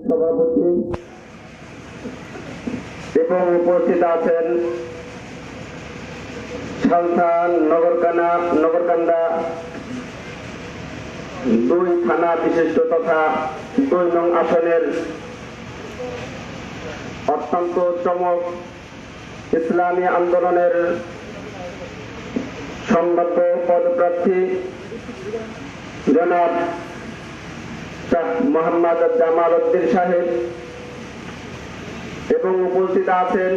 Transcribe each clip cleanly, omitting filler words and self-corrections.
সভাপতি এবং উপস্থিত আছেন সালথা নগরকান্দা 2 থানা বিশিষ্ট তথা 2 নং আসনের অত্যন্ত চমক ইসলামী আন্দোলনের সংবাদ্য পদপ্রার্থী জনাব মোহাম্মদ জামাল উদ্দিন সাহেব এবং উপস্থিত আছেন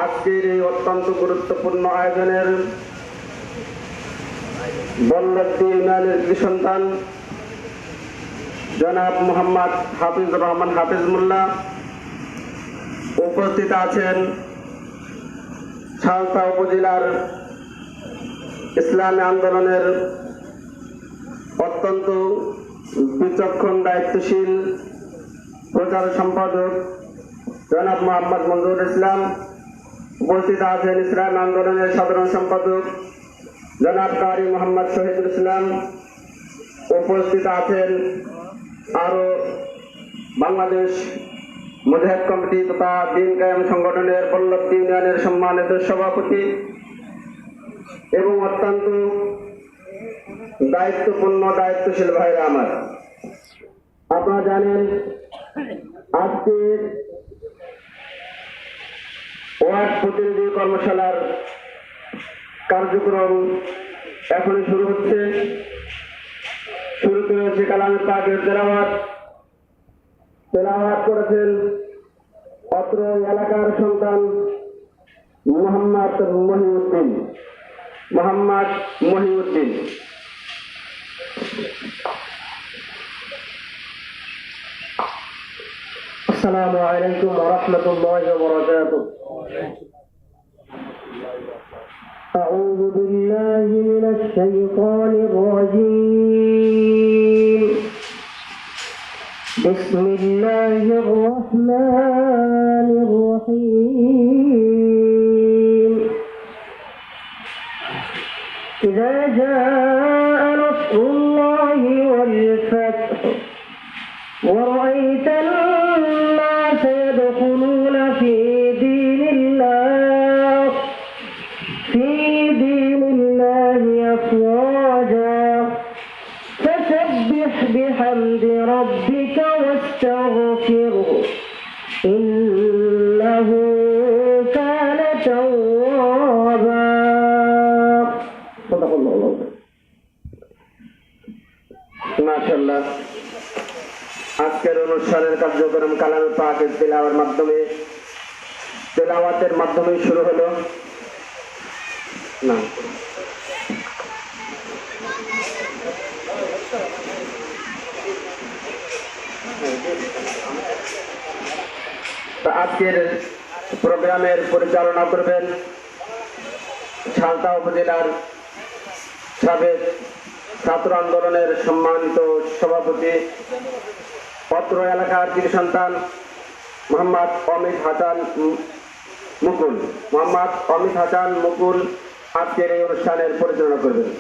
আজকের এই অত্যন্ত গুরুত্বপূর্ণ আয়োজনের বল্লভদী ইউনিয়নের সন্তান জনাব মোহাম্মদ হাফিজুর রহমান হাফিজ মোল্লা। উপস্থিত আছেন সালথা উপজেলার ইসলামী আন্দোলনের অত্যন্ত বিচক্ষণ দায়িত্বশীল প্রচার সম্পাদক জনাব মোহাম্মদ মঞ্জুর ইসলাম। উপস্থিত আছেন ইসলামী আন্দোলনের সাধারণ সম্পাদক জনাব কারি মোহাম্মদ শহীদুল ইসলাম। উপস্থিত আছেন আরো বাংলাদেশ মুজাহিদ কমিটি তথা দিন কায়েম সংগঠনের বল্লভদী ইউনিয়নের সম্মানিত সভাপতি এবং অত্যন্ত দায়িত্বশীল ভাইরা আমার, আপনারা জানেন আজকে ওয়ার্ড প্রতিনিধি কর্মশালার কার্যক্রম এখনই শুরু হচ্ছে। শুরুতে হয়েছে কালামে পাকের তেলাওয়াত করেছেন অত্র এলাকার সন্তান মোহাম্মদ মহিউদ্দিন। আসসালামু আলাইকুম ওয়া রাহমাতুল্লাহি ওয়া বারাকাতুহু। أعوذ بالله من الشيطان الرجيم. بسم الله الرحمن الرحيم. إذا جاء نصر الله والفتح ورأيت الناس يدخلون في دين الله أفواجا فسبح بحمد ربك واستغفره إنه كان توابا. صدق الله العظيم. মাশাআল্লাহ, আজকের অনুষ্ঠানের কার্যক্রম কালামে পাকের তেলাওয়াতের মাধ্যমে শুরু হলো। না আজকের প্রোগ্রামের পরিচালনা করবেন সালথা উপজেলার সাবেক ছাত্র আন্দোলনের সম্মানিত সভাপতি অত্র এলাকার কৃতি সন্তান মোহাম্মদ অমিত হাসান মুকুল আজকের এই অনুষ্ঠানের পরিচালনা করবেন।